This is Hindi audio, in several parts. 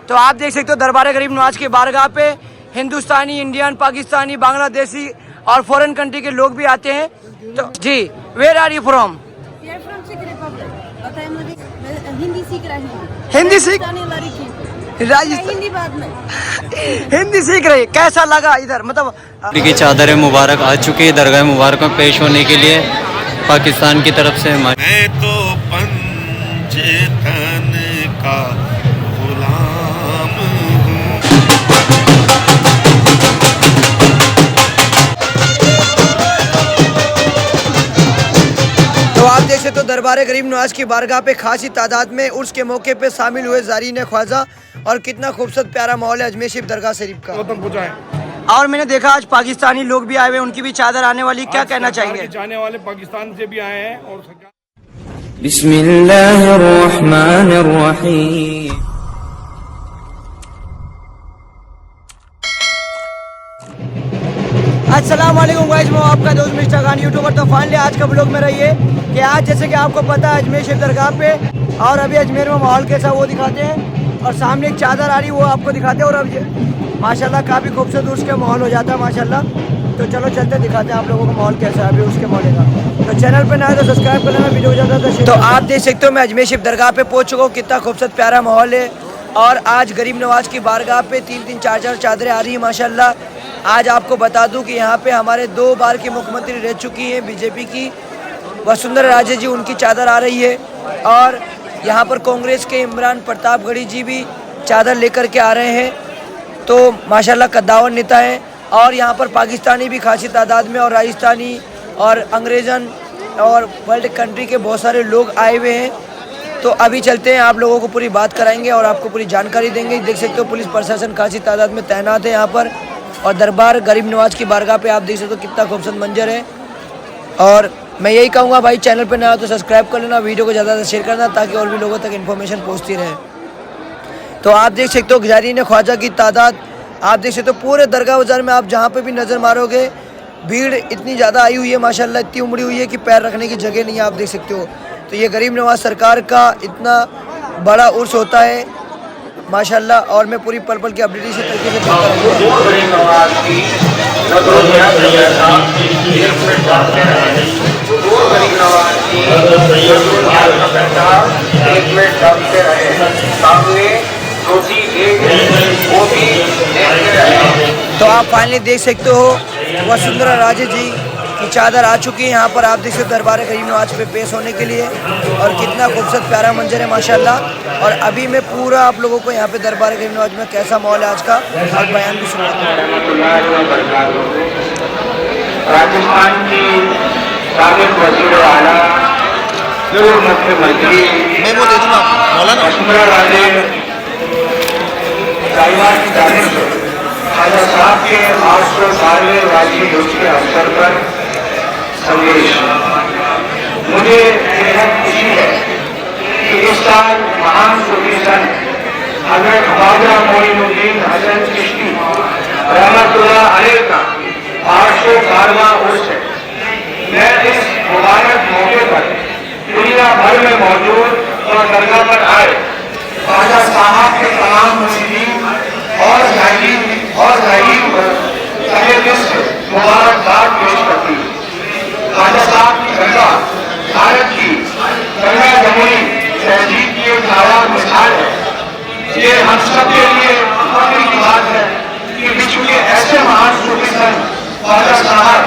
तो आप देख सकते हो दरबार गरीब नवाज की बारगाह पे हिंदुस्तानी, इंडियन, पाकिस्तानी, बांग्लादेशी और फॉरेन कंट्री के लोग भी आते हैं। तो जी, where are you from? Hindi सीख रहे हैं। हिंदी सीख राजस्थान हिंदी बाद में हिंदी सीख रहे, कैसा लगा इधर? मतलब की चादर मुबारक आ चुकी है दरगाह मुबारक में पेश होने के लिए पाकिस्तान की तरफ से। मैं तो पंचेतन का गुलाम हूँ। तो आप देख सकते हो दरबार गरीब नवाज की बारगाह पे खासी तादाद में उर्स के मौके पे शामिल हुए ज़ारीन ख्वाजा और कितना खूबसूरत प्यारा माहौल है अजमेर शरीफ दरगाह शरीफ का। और मैंने देखा आज पाकिस्तानी लोग भी आए हुए, उनकी भी चादर आने वाली, क्या कहना चाहेंगे? जाने वाले पाकिस्तान से भी आए हैं और बिस्मिल्लाहिर्रहमानिर्रहीम। अस्सलाम वालेकुम गाइस, मैं आपका दोस्त मिस्टर खान यूट्यूबर। तो फाइनली आज का ब्लॉग में रहिए कि आज जैसे कि आपको पता है अजमेर शरीफ दरगाह पे और अभी अजमेर में माहौल कैसा वो दिखाते हैं और सामने एक चादर आ रही वो आपको दिखाते हैं। और अब माशाल्लाह काफ़ी खूबसूरत उसका माहौल हो जाता है माशाल्लाह। तो चलो चलते दिखाते हैं आप लोगों को माहौल कैसा है अभी उसके माहौल का। तो चैनल पे नया तो सब्सक्राइब कर लेना, वीडियो ज़्यादा तो आप देख सकते हो मैं अजमेर शरीफ दरगाह पे पहुँच चुका हूँ। कितना खूबसूरत प्यारा माहौल है और आज गरीब नवाज की बारगाह पे 3-3, 4-4 चादरें आ रही हैं माशाल्लाह। आज आपको बता दूं कि यहाँ पे हमारे 2 बार की मुख्यमंत्री रह चुकी हैं बीजेपी की वसुंधरा राजे जी, उनकी चादर आ रही है। और यहाँ पर कांग्रेस के इमरान प्रतापगढ़ी जी भी चादर लेकर के आ रहे हैं। तो माशाल्लाह कद्दावर नेता हैं। और यहाँ पर पाकिस्तानी भी खासी तादाद में और राजस्थानी और अंग्रेज़न और वर्ल्ड कंट्री के बहुत सारे लोग आए हुए हैं। तो अभी चलते हैं, आप लोगों को पूरी बात कराएंगे और आपको पूरी जानकारी देंगे। देख सकते हो पुलिस प्रशासन खासी तादाद में तैनात है यहाँ पर। और दरबार गरीब नवाज की बारगाह पे आप देख सकते हो कितना खूबसूरत मंजर है। और मैं यही कहूँगा भाई, चैनल पे नया हो तो सब्सक्राइब कर लेना, वीडियो को ज़्यादा से शेयर करना ताकि और भी लोगों तक इन्फॉर्मेशन पहुँचती रहे। तो आप देख सकते हो ज़ारीन ख्वाजा की तादाद आप देख सकते हो पूरे दरगाह बाज़ार में। आप जहाँ पे भी नज़र मारोगे भीड़ इतनी ज़्यादा आई हुई है माशाल्लाह, इतनी उमड़ी हुई है कि पैर रखने की जगह नहीं है। आप देख सकते हो तो ये गरीब नवाज सरकार का इतना बड़ा उर्स होता है माशाल्लाह। और मैं पूरी पल पल की अपडेट इसी तरीके से तो आप फाइनली देख सकते हो वसुंधरा राजे जी की चादर आ चुकी है यहाँ पर। आप देख सकते हो दरबार गरीब नवाज पे पेश होने के लिए और कितना खूबसूरत प्यारा मंजर है माशाल्लाह। और अभी मैं पूरा आप लोगों को यहाँ पे दरबार गरीब नवाज में कैसा माहौल है आज का और बयान भी सुना। राजस्थान की साबिक वज़ीर आला मुख्यमंत्री वसुंधरा राजे साहिबा की जानिब से ख्वाजा साहब के 812वें वार्षिक दिवस के अवसर पर संदेश। मुझे बेहद खुशी है कि इस साल महान सूफी संत हज़रत ख्वाजा मोइनुद्दीन हसन चिश्ती रहमतुल्लाह अलैह का 812वां उर्स है। मैं इस मुबारक मौके पर दुनिया भर में मौजूद और दरगाह पर आए ख्वाजा साहब के तमाम मुरीदीन और ज़ाकिरीन मुबारकबाद पेश करती हूँ। ख्वाजा साहब की दरगाह भारत की दरगाह जमुई तहजीब की एक नायाब मिसाल है। ये हम सब के लिए फख्र की बात है कि विश्व के ऐसे महान सूफी संत ख्वाजा साहब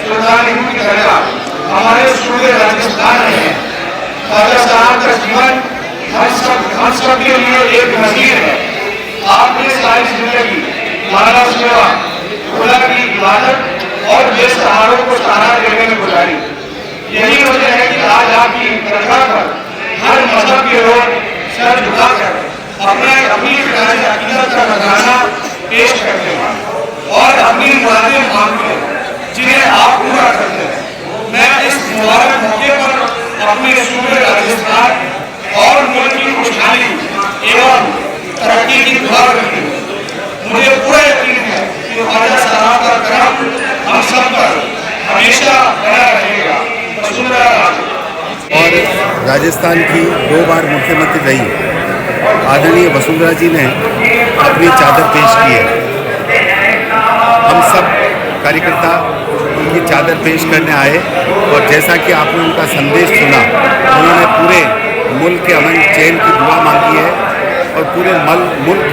सुल्तान की दरगाह हमारे सूबे राजस्थान में है। ख्वाजा साहब का जीवन हम सब के लिए एक नज़ीर है। आपने सारी जिंदगी मानव सेवा, खुदा की इबादत और बेसहारों को सहारा देने में गुजारी। यही वजह है कि आज आपकी दरगाह पर हर मजहब के लोग सर झुकाकर अपनी अकीदत का नजराना पेश करते हैं और अपनी मुरादें मांगते हैं जिन्हें आप पूरा करते हैं। मैं इस मुबारक मौके पर अपने सूबे राजस्थान और मुल्क की खुशहाली एवं तरक्की की दुआ करती हूँ। मुझे पूरा यकीन है कि ख्वाजा साहब का करम हम सब पर हमेशा बना रहेगा। और राजस्थान की 2 बार मुख्यमंत्री रही आदरणीय वसुंधरा जी ने अपनी चादर पेश की है। हम सब कार्यकर्ता उनकी चादर पेश करने आए और जैसा कि आपने उनका संदेश सुना, उन्होंने पूरे मुल्क के अमन चैन की दुआ मांगी है और पूरे मुल्क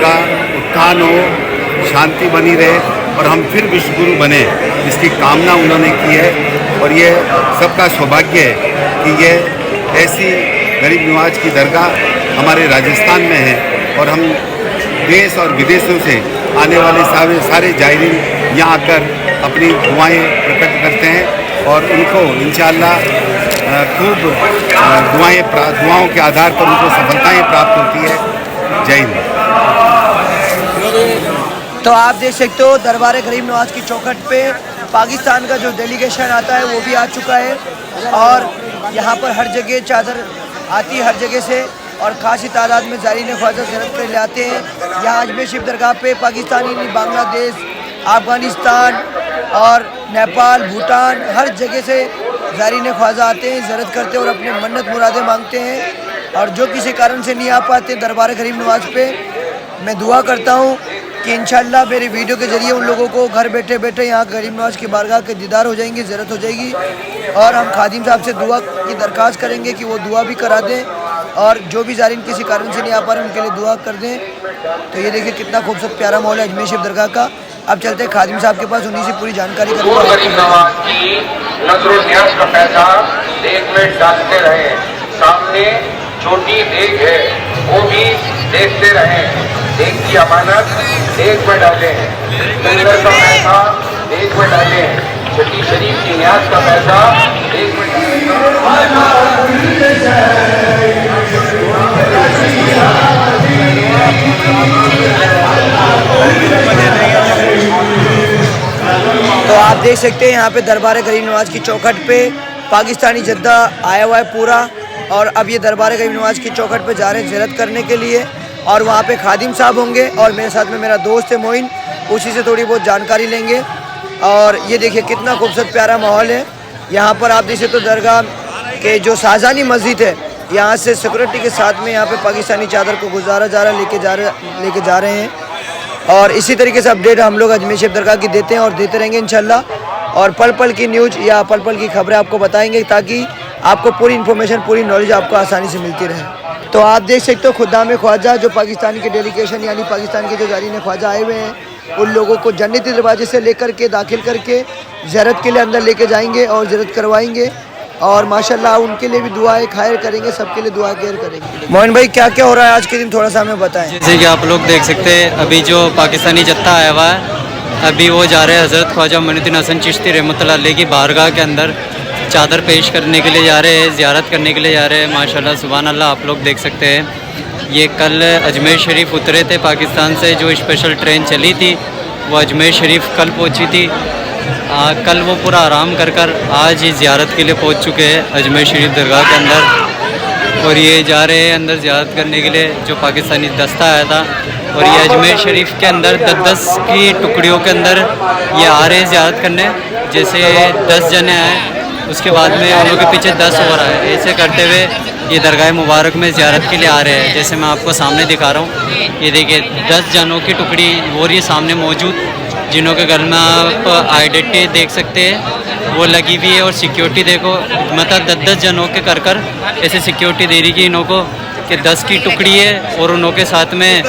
का उत्थान हो, शांति बनी रहे और हम फिर विश्वगुरु बने, इसकी कामना उन्होंने की है। और ये सबका सौभाग्य है कि ये ऐसी गरीब नवाज की दरगाह हमारे राजस्थान में है और हम देश और विदेशों से आने वाले सारे जायरीन यहाँ आकर अपनी दुआएं प्रकट करते हैं और उनको इंशाअल्लाह खूब दुआओं के आधार पर उनको सफलताएं प्राप्त होती है। जय हिंद। तो आप देख सकते हो दरबार गरीब नवाज की चौखट पे पाकिस्तान का जो डेलीगेशन आता है वो भी आ चुका है और यहाँ पर हर जगह चादर आती है, हर जगह से, और खासी तादाद में ज़ायरीन ख्वाजा ज़ियारत कर लाते हैं। यहाँ अजमेर शरीफ दरगाह पे पाकिस्तानी, बांग्लादेश, अफ़गानिस्तान और नेपाल, भूटान, हर जगह से ज़ायरीन ख्वाजा आते हैं, ज़ियारत करते हैं और अपने मन्नत मुरादें मांगते हैं। और जो किसी कारण से नहीं आ पाते दरबार गरीब नवाज पे, मैं दुआ करता हूँ कि इंशाअल्लाह मेरी वीडियो के ज़रिए उन लोगों को घर बैठे बैठे यहाँ गरीब नवाज की बारगाह के दीदार हो जाएंगे, ज़ियारत हो जाएगी। और हम खादिम साहब से दुआ की दरख्वास्त करेंगे कि वो दुआ भी करा दें और जो भी ज़ायरीन किसी कारण से नहीं आ पा रहे उनके लिए दुआ कर दें। तो ये देखिए कितना खूबसूरत प्यारा माहौल है अजमेर शरीफ दरगाह का। अब चलते हैं खादिम साहब के पास, उन्हीं से पूरी जानकारी गरीब नवाज की नजरो न्याज का पैसा देख में डालते रहे, सामने छोटी देख है वो भी देखते रहे, देख की अमानत देख में डाले, लंगर का पैसा देख में डाले, छठी शरीफ की न्याज का पैसा देख में तो आप देख सकते हैं यहाँ पे दरबार गरीब नवाज की चौखट पे पाकिस्तानी जद्दा आया हुआ है पूरा, और अब ये दरबार गरीब नवाज की चौखट पे जा रहे हैं ज़ियारत करने के लिए। और वहाँ पे खादिम साहब होंगे और मेरे साथ में मेरा दोस्त है मोइन, उसी से थोड़ी बहुत जानकारी लेंगे। और ये देखिए कितना खूबसूरत प्यारा माहौल है यहाँ पर। आप देखें तो दरगाह के जो शाहजहानी मस्जिद है, यहाँ से सिक्योरिटी के साथ में यहाँ पे पाकिस्तानी चादर को गुजारा जा रहा लेके जा रहे हैं। और इसी तरीके से अपडेट हम लोग अजमेर शरीफ दरगाह की देते हैं और देते रहेंगे इंशाल्लाह। और पल पल की न्यूज़ या पल पल की खबरें आपको बताएंगे ताकि आपको पूरी इन्फॉर्मेशन, पूरी नॉलेज आपको आसानी से मिलती रहे। तो आप देख सकते हो खुदाम ख्वाजा जो पाकिस्तान के डेलीगेशन यानी पाकिस्तान के जो ज़ायरीन ख्वाजा आए हुए हैं, उन लोगों को जन्नती दरवाजे से लेकर के दाखिल करके ज़ियारत के लिए अंदर लेके जाएंगे और ज़ियारत करवाएंगे। और माशाल्लाह उनके लिए भी दुआएं खैर करेंगे, सबके लिए दुआ खैर करेंगे। मोहन भाई क्या क्या हो रहा है आज के दिन, थोड़ा सा हमें बताएं। जैसे कि आप लोग देख सकते हैं अभी जो पाकिस्तानी जत्था आया हुआ है, अभी वो जा रहे हैं हज़रत ख्वाजा मोइनुद्दीन हसन चिश्ती रहमतुल्लाह अलैह की बारगाह के अंदर चादर पेश करने के लिए जा रहे हैं, ज़ियारत करने के लिए जा रहे हैं। माशाल्लाह सुभान अल्लाह। आप लोग देख सकते हैं ये कल अजमेर शरीफ उतरे थे पाकिस्तान से, जो स्पेशल ट्रेन चली थी वो अजमेर शरीफ कल पहुंची थी। कल वो पूरा आराम कर आज ही ज़ियारत के लिए पहुंच चुके हैं अजमेर शरीफ दरगाह के अंदर। और ये जा रहे हैं अंदर ज़ियारत करने के लिए, जो पाकिस्तानी दस्ता आया था। और ये अजमेर शरीफ के अंदर 10 की टुकड़ियों के अंदर ये आ रहे हैं ज़ियारत करने। जैसे 10 जने आए, उसके बाद में उन लोगों के पीछे 10 और आए, ऐसे करते हुए ये दरगाह मुबारक में ज़ियारत के लिए आ रहे हैं। जैसे मैं आपको सामने दिखा रहा हूँ, ये देखिए 10 जनों की टुकड़ी वो रही सामने मौजूद, जिन्हों के गल में आप आइडेंटिटी देख सकते हैं वो लगी हुई है। और सिक्योरिटी देखो, मतलब 10 जनों के कर ऐसे सिक्योरिटी दे रही कि इन्हों को कि 10 की टुकड़ी है। और उन्हों के साथ में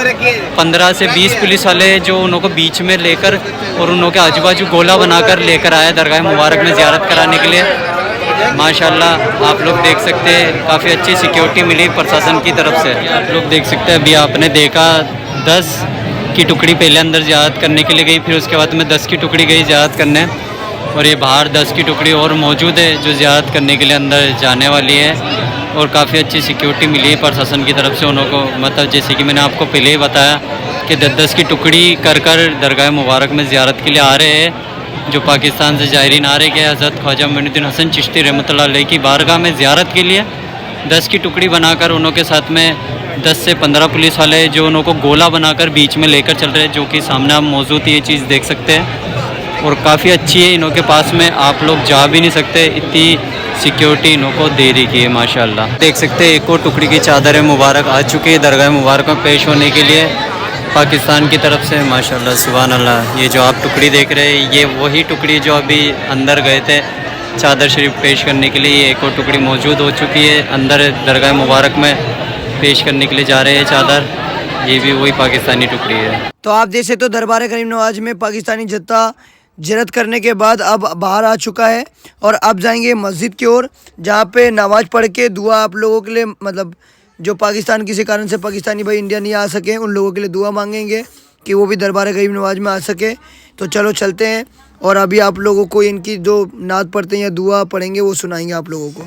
15 से 20 पुलिस वाले जो उन्हों को बीच में लेकर और उन्हों के आजू बाजू गोला बनाकर लेकर आए दरगाह मुबारक में ज़ियारत कराने के लिए। माशाल्लाह आप लोग देख सकते हैं काफ़ी अच्छी सिक्योरिटी मिली प्रशासन की तरफ से। आप लोग देख सकते हैं अभी आपने देखा 10 की टुकड़ी पहले अंदर ज़ियारत करने के लिए गई, फिर उसके बाद में 10 की टुकड़ी गई ज़ियारत करने। और ये बाहर 10 की टुकड़ी और मौजूद है जो ज़ियारत करने के लिए अंदर जाने वाली है। और काफ़ी अच्छी सिक्योरिटी मिली है प्रशासन की तरफ से उनको। मतलब जैसे कि मैंने आपको पहले ही बताया कि 10 की टुकड़ी कर दरगाह मुबारक में ज़ियारत के लिए आ रहे हैं, जो पाकिस्तान से ज़ायरीन आ रहे हैं हज़रत ख्वाजा मोइनुद्दीन हसन चिश्ती रहमतुल्लाह अलैह की बारगाह में ज़ियारत के लिए। 10 की टुकड़ी बनाकर उन्हों के साथ में 10 से 15 पुलिस वाले जो उन्हों को गोला बनाकर बीच में लेकर चल रहे हैं, जो कि सामने आप मौजूद ये चीज़ देख सकते हैं। और काफ़ी अच्छी है, इन्हों के पास में आप लोग जा भी नहीं सकते, इतनी सिक्योरिटी इन्हों को दे रही है माशाल्लाह। देख सकते हैं एक और टुकड़ी की चादर मुबारक आ चुकी है दरगाह मुबारक में पेश होने के लिए। पाकिस्तान की तरफ से माशाल्लाह सुभान अल्लाह। ये जो आप टुकड़ी देख रहे हैं ये वही टुकड़ी जो अभी अंदर गए थे चादर शरीफ पेश करने के लिए, एक और टुकड़ी मौजूद हो चुकी है अंदर दरगाह मुबारक में पेश करने के लिए जा रहे हैं चादर। ये भी वही पाकिस्तानी टुकड़ी है। तो आप देख सकते हो दरबार करीम नवाज में पाकिस्तानी जत्था जिरत करने के बाद अब बाहर आ चुका है और अब जाएंगे मस्जिद की ओर, जहाँ पे नमाज पढ़ के दुआ आप लोगों के लिए, मतलब जो पाकिस्तान किसी कारण से पाकिस्तानी भाई इंडिया नहीं आ सके उन लोगों के लिए दुआ मांगेंगे कि वो भी दरबार करीम नवाज में आ सके। तो चलो चलते हैं और अभी आप लोगों को इनकी जो नात पढ़ते हैं या दुआ पढ़ेंगे वो सुनाएंगे आप लोगों को।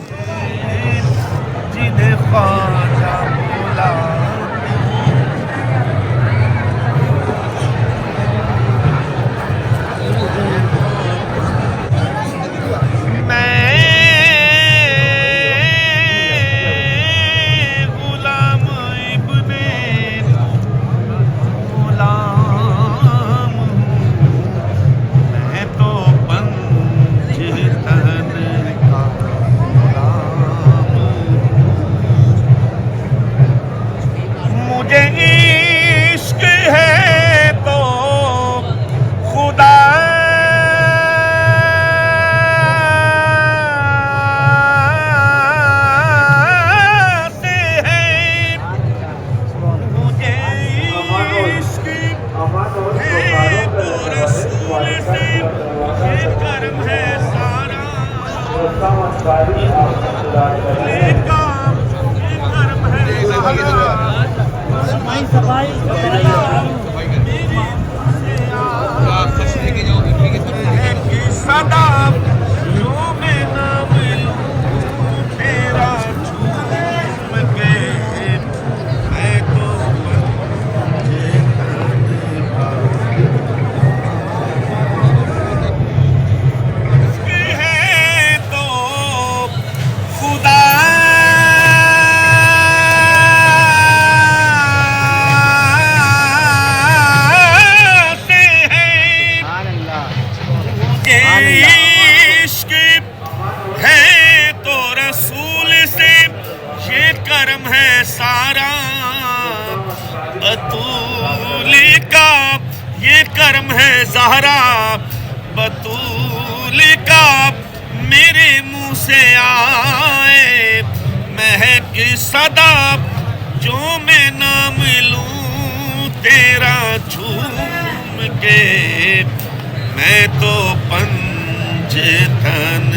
करम है ज़हरा बतूल का मेरे मुंह से आए महक सदा जो मैं नाम लूं तेरा झूम के मैं तो पंजतन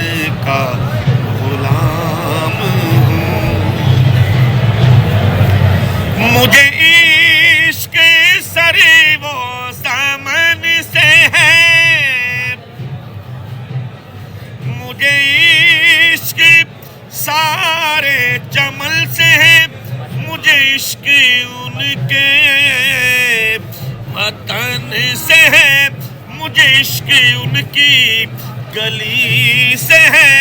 का गुलाम हूँ। मुझे इश्क सरे वो सामन से है, मुझे इश्क सारे चमल से है, मुझे इश्क उनके वतन से है, मुझे इश्क उनकी गली से है,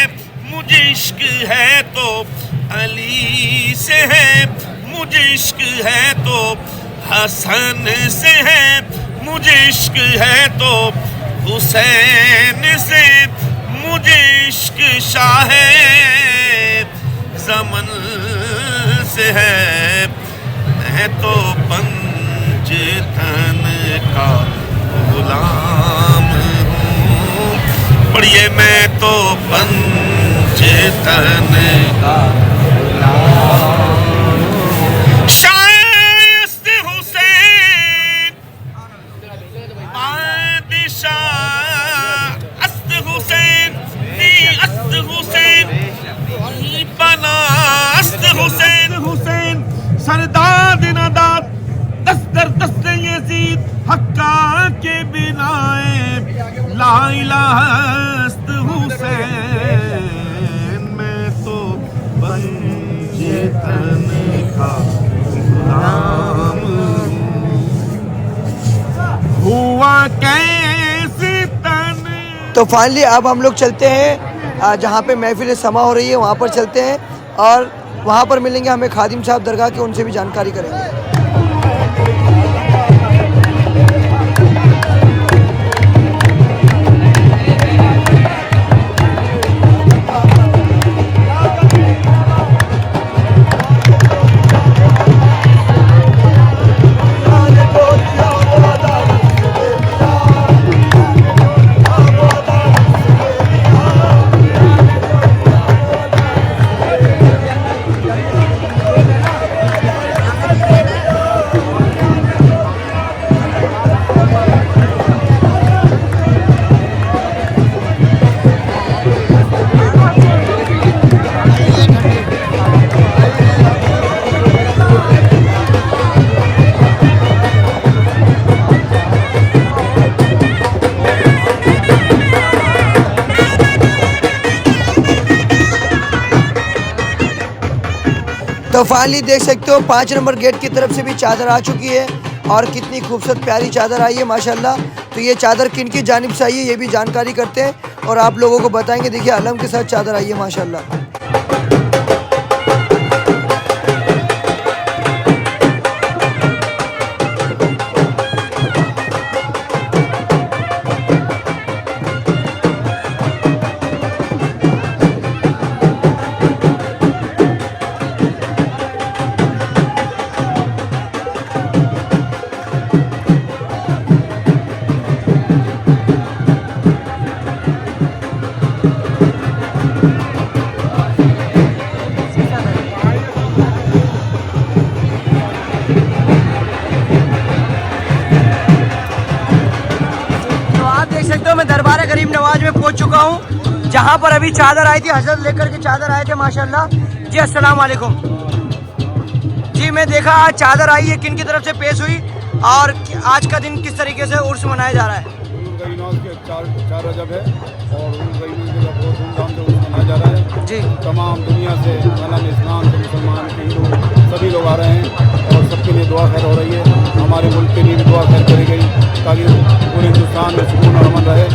मुझे इश्क है तो अली से है, मुझे इश्क है तो हसन से है, मुझे इश्क है तो हुसैन से, मुझे इश्क शाह ज़मन से है, मैं तो पंजतन का गुलाम हूँ। पढ़िए मैं तो पंजतन का गुलाम हूँ। शायस्त हुसैन बादशाह अस्त हुसैन अस्त हुसैन बना अस्त हुसैन हुसैन सरदाद नदाद दस्तर दस्त यजीद हक्का के बिनाए ला इलाहा अस्त हुसैन मैं तो पंजतन का गुलाम हुआ कैसे तन। तो फाइनली अब हम लोग चलते हैं जहाँ पे महफिल समा हो रही है वहाँ पर चलते हैं और वहाँ पर मिलेंगे हमें खादिम साहब दरगाह के, उनसे भी जानकारी करेंगे। तो फाइनली देख सकते हो 5 नंबर गेट की तरफ से भी चादर आ चुकी है और कितनी खूबसूरत प्यारी चादर आई है माशाल्लाह। तो ये चादर किन की जानिब से आई है ये भी जानकारी करते हैं और आप लोगों को बताएंगे। देखिए अलम के साथ चादर आई है माशाल्लाह। तो मैं दरबार गरीब नवाज में पहुंच चुका हूं जहां पर अभी चादर आई थी, हजरत लेकर के चादर आए थे माशाल्लाह जी। अस्सलाम वालेकुम जी। मैं देखा आज चादर आई है, किन की तरफ से पेश हुई और आज का दिन किस तरीके से उर्स मनाया जा रहा है? चार रजब है और बहुत धूमधाम से उर्स मनाया जा रहा है जी। तमाम दुनिया से इस्लाम से मुसलमान हिंदू सभी लोग आ रहे हैं और सबके लिए दुआ खैर हो रही है। हमारे मुल्क के लिए भी दुआ खैर करी गई ताकि पूरे हिंदुस्तान में सुकून और अमन रहे।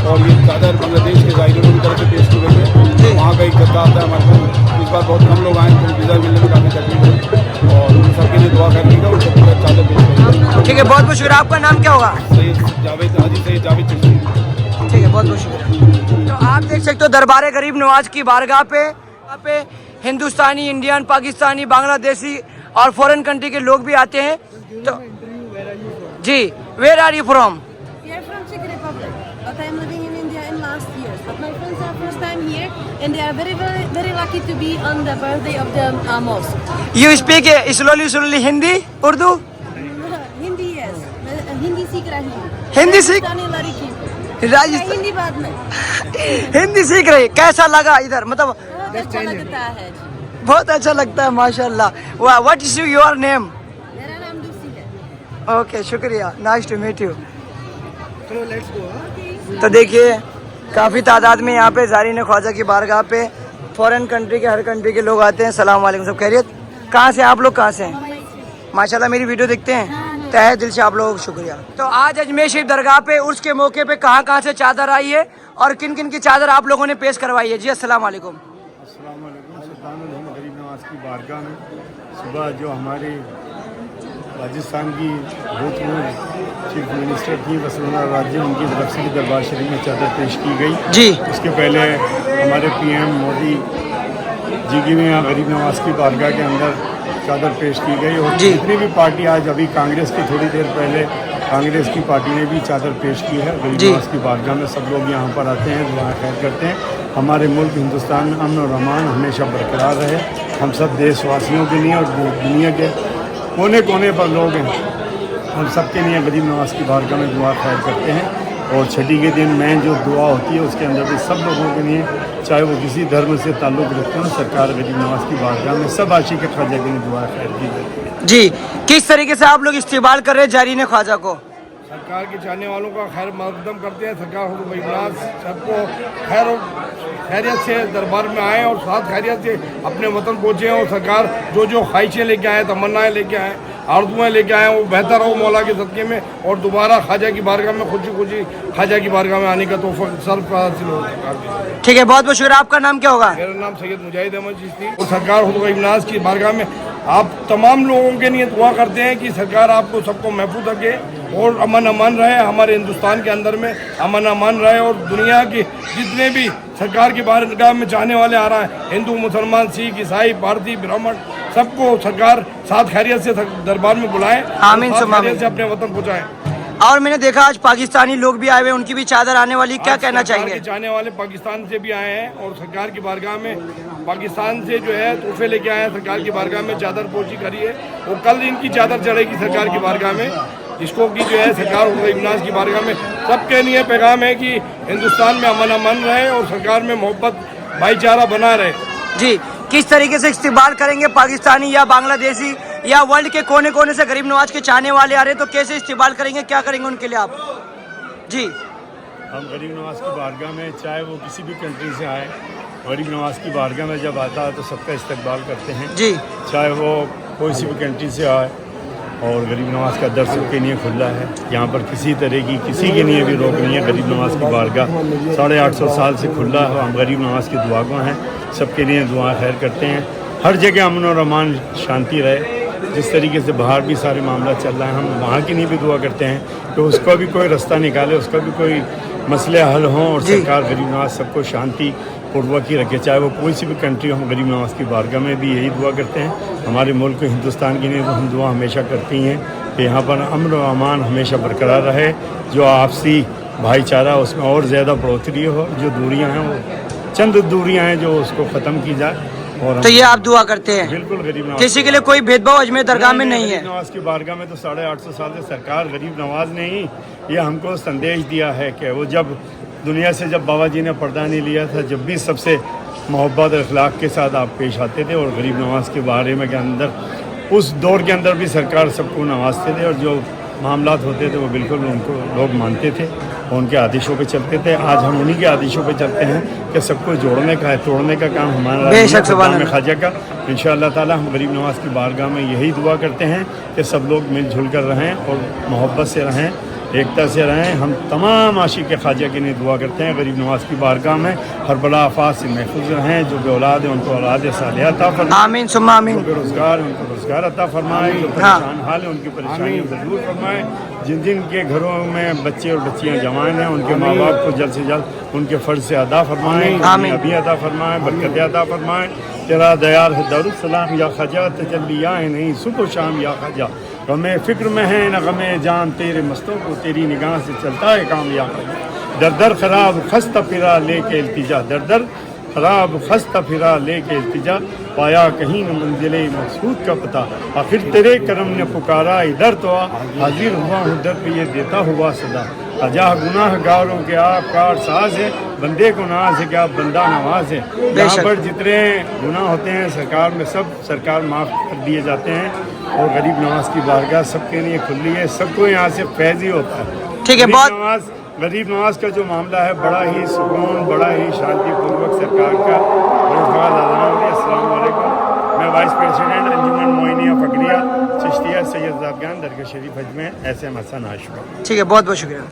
और ये चादर बांग्लादेश के ज़ायरीनों की तरफ से पेश की गई है। वहाँ का एक गद्दा आता है हमारे पास। इस बार बहुत कम लोग आए तो वीज़ा मिलने में काफ़ी तकलीफ हुई और उन सबके लिए दुआ खैर की गई। उनको पूरा चादर पेश करेंगे। ठीक है, बहुत बहुत शुक्रिया। आपका नाम क्या होगा? सैयद जावेद, हाजी सैयद जावेद चिश्ती। ठीक है, बहुत बहुत शुक्रिया। तो आप देख सकते हो दरबार गरीब नवाज की बारगाह पे हिंदुस्तानी, इंडियन, पाकिस्तानी, बांग्लादेशी और फॉरेन कंट्री के लोग भी आते हैं। तो जी, where are you from? We are from Czech Republic, but I'm living in India in last years. But my friends are first time here, and they are very lucky to be on the birthday of the mosque. You speak slowly Hindi, Urdu? Hindi yes, Hindi सीख रही हूँ। हिंदी सीख राजस्थानी लड़की। राजस्थान हिंदी बाद में। हिंदी सीख रही। कैसा लगा इधर? मतलब बहुत अच्छा लगता है। बहुत अच्छा लगता है माशाल्लाह। What is your name? मेरा नाम दूसी है। ओके, शुक्रिया, नाइस टू मीट यू। तो देखिए काफ़ी तादाद में यहाँ पे ज़ारीन ख्वाजा की बारगाह पे फॉरेन कंट्री के, हर कंट्री के लोग आते हैं। सलाम वालेकुम, सब खैरियत? कहाँ से आप लोग? कहाँ से हैं? माशाल्लाह मेरी वीडियो देखते हैं, तहे दिल से आप लोगों को शुक्रिया। तो आज अजमेर शरीफ दरगाह पे उर्स के मौके पे कहाँ से चादर आई है और किन किन की चादर आप लोगों ने पेश करवाई है? जी अस्सलाम वालेकुम। अस्सलाम वालेकुम। सुल्तानुल गरीब नवाज की बारगाह में सुबह जो हमारे राजस्थान की भूतपूर्व चीफ मिनिस्टर थी वसुंधरा राजे, उनकी तरफ से दरबार शरीफ में चादर पेश की गई जी। उसके पहले हमारे पीएम मोदी जी की में गरीब नवाज की बारगाह के अंदर चादर पेश की गई। और जितनी भी पार्टी आज अभी कांग्रेस की थोड़ी देर पहले कांग्रेस की पार्टी ने भी चादर पेश की है गरीब नवाज की बारगाह में। सब लोग यहाँ पर आते हैं, दुआ खैर करते हैं। हमारे मुल्क हिंदुस्तान में अमन और अमान हमेशा बरकरार रहे। हम सब देशवासियों के लिए और दुनिया के कोने कोने पर लोग हैं, हम सब के लिए गरीब नवाज की बारगाह में दुआ खैर करते हैं। और छठी के दिन में जो दुआ होती है उसके अंदर भी सब लोगों के लिए, चाहे वो किसी धर्म से ताल्लुक़ रखते हो, सरकार गरीब नवाज की बारगाह में सब आशिक ख्वाजा के लिए दुआ खैर की जाती है। जी, किस तरीके से आप लोग इस्तेमाल कर रहे हैं ज़ारीन ख्वाजा को? सरकार के चाहने वालों का खैर मकदम करते हैं। सरकार गरीब नवाज सबको खैर खैरियत से दरबार में आए और साथ खैरियत से अपने वतन पहुँचे। और सरकार जो ख्वाहिशें लेके आए, तमन्नाएँ लेके आए, आरज़ुएँ लेके आए, वो बेहतर हो मौला के सदक़े में और दोबारा ख्वाजा की बारगाह में खुशी ख्वाजा की बारगाह में आने का तोहफ़ा सर्फ हासिल हो। ठीक है, बहुत बहुत शुक्रिया। आपका नाम क्या होगा? मेरा नाम सैयद मुजाहिद अहमद चिश्ती। और सरकार गरीब नवाज की बारगाह में आप तमाम लोगों के लिए दुआ करते हैं कि सरकार आपको सबको महफूज रखे और अमन अमान रहे, हमारे हिंदुस्तान के अंदर में अमन अमान रहे। और दुनिया के जितने भी सरकार की बारगाह में चाहने वाले आ रहा है, हिंदू, मुसलमान, सिख, ईसाई, भारतीय, ब्राह्मण, सबको सरकार साथ खैरियत से दरबार में बुलाएं, आमीन खैरियत से अपने वतन पहुँचाएं। और मैंने देखा आज पाकिस्तानी लोग भी आए हुए, उनकी भी चादर आने वाली, क्या कहना चाहेंगे? चाहने वाले पाकिस्तान से भी आए हैं और सरकार की बारगाह में पाकिस्तान से जो है तोहफे लेके आए हैं। सरकार की बारगाह में चादर पोशी करी है और कल इनकी चादर चढ़ेगी सरकार की बारगाह में, जिसको कि जो है सरकार गरीब नवाज की बारगाह में सबके लिए पैगाम है कि हिंदुस्तान में अमन अमन रहे और सरकार में मोहब्बत भाईचारा बना रहे। जी, किस तरीके से इस्तेमाल करेंगे? पाकिस्तानी या बांग्लादेशी या वर्ल्ड के कोने कोने से गरीब नवाज के चाहने वाले आ रहे हैं, तो कैसे इस्तेमाल करेंगे, क्या करेंगे उनके लिए आप? जी, हम गरीब नवाज की बारगाह में चाहे वो किसी भी कंट्री से आए, गरीब नवाज की बारगाह में जब आता है तो सबका इस्तकबाल करते हैं, जी चाहे वो कोई सी भी कंट्री से आए। और गरीब नवाज का दर सबके लिए खुला है, यहाँ पर किसी तरह की किसी के लिए भी रोक नहीं है। गरीब नवाज की बारगाह 850 साल से खुला है। हम गरीब नवाज की दुआगो हैं, सबके लिए दुआ खैर करते हैं। हर जगह अमन और अमान शांति रहे। जिस तरीके से बाहर भी सारे मामला चल रहा है, हम वहाँ की लिए भी दुआ करते हैं कि उसका भी कोई रास्ता निकाले, उसका भी कोई मसले हल हों और सरकार गरीब नवाज सबको शांति पूर्वक ही रखे, चाहे वो कोई सी भी कंट्री हो। हम गरीब नवाज की बारगाह में भी यही दुआ करते हैं। हमारे मुल्क हिंदुस्तान के लिए तो हम दुआ हमेशा करती हैं कि यहाँ पर अमन और अमान हमेशा बरकरार रहे, जो आपसी भाईचारा उसमें और ज़्यादा बढ़ोतरी हो, जो दूरियाँ हैं वो चंद दूरियाँ हैं जो उसको ख़त्म की जाए। और तो ये आप दुआ करते हैं? बिल्कुल गरीब नवाज किसी के लिए कोई भेदभाव अजमेर दरगाह में नहीं है? गरीब नवाज की बारगाह में तो 850 साल से सरकार गरीब नवाज ने ही ये हमको संदेश दिया है कि वो जब दुनिया से जब बाबा जी ने पर्दा नहीं लिया था, जब भी सबसे मोहब्बत और अखलाक के साथ आप पेश आते थे। और गरीब नवाज के बारे में के अंदर उस दौर के अंदर भी सरकार सबको नवाजते थे और जो मामलात होते थे वो बिल्कुल उनको लोग मानते थे और उनके आदेशों पे चलते थे। आज हम उन्हीं के आदेशों पे चलते हैं कि सबको जोड़ने का है, तोड़ने का काम हमारा में ख्वाजा का। इंशाअल्लाह ताला हम गरीब नवाज की बारगाह में यही दुआ करते हैं कि सब लोग मिलजुल कर रहें और मोहब्बत से रहें, एकता से रहें। हम तमाम आशिक ख्वाजा के लिए दुआ करते हैं गरीब नवाज की बारगाह में हर बला आफात से महफूज रहें। जो औलाद है उनको औलाद सालिहा अता फरमाए, आमीन सुम्मा आमीन। उनको रोज़गार अता फरमाए, जो परेशान हाल है उनकी परेशानियों को दूर फरमाए। जिन जिन के घरों में बच्चे और बच्चियां जवान हैं उनके माँ बाप को जल्द से जल्द उनके फ़र्ज से अदा फरमाएँ, अभी अदा फरमाएँ, बरकत अदा फरमाएँ। तेरा दयाल है दरुद सलाम या ख़जा, तजल्लियाँ है नहीं सुबह शाम या ख़जा। गमे फ़िक्र में है न गमे जान, तेरे मस्तों को तेरी निगाह से चलता है काम या ख़जा। दर दर ख़राब खस्ता फिरा लेके इल्तिजा, दर दर ख़राब खस्ता फिरा लेके इल्तिजा, पाया कहीं न मंजिले मकसूद का पता। आखिर तेरे करम ने पुकारा इधर तो आ, हाजिर हुआ हूँ दर पे ये देता हुआ सदा। अजाह गुनाह गारों के आप कार साज है, बंदे को नाज है क्या बंदा नवाज है। यहाँ पर जितने गुनाह होते हैं सरकार में सब सरकार माफ़ कर दिए जाते हैं और गरीब नवाज की बारगाह सबके लिए खुली है, सबको यहाँ से फैज़ ही होता है। ठीक है, बहुत गरीब नवाज का जो मामला है बड़ा ही सुकून, बड़ा ही शांतिपूर्वक सरकार का अस्सलाम वालेकुम। मैं वाइस प्रेसिडेंट अंजुमन मोइनिया फकरिया चिश्तिया सैयद ज़ादगान दरगाह शरीफ अजमेर SM हसन आशुका। ठीक है, बहुत बहुत शुक्रिया।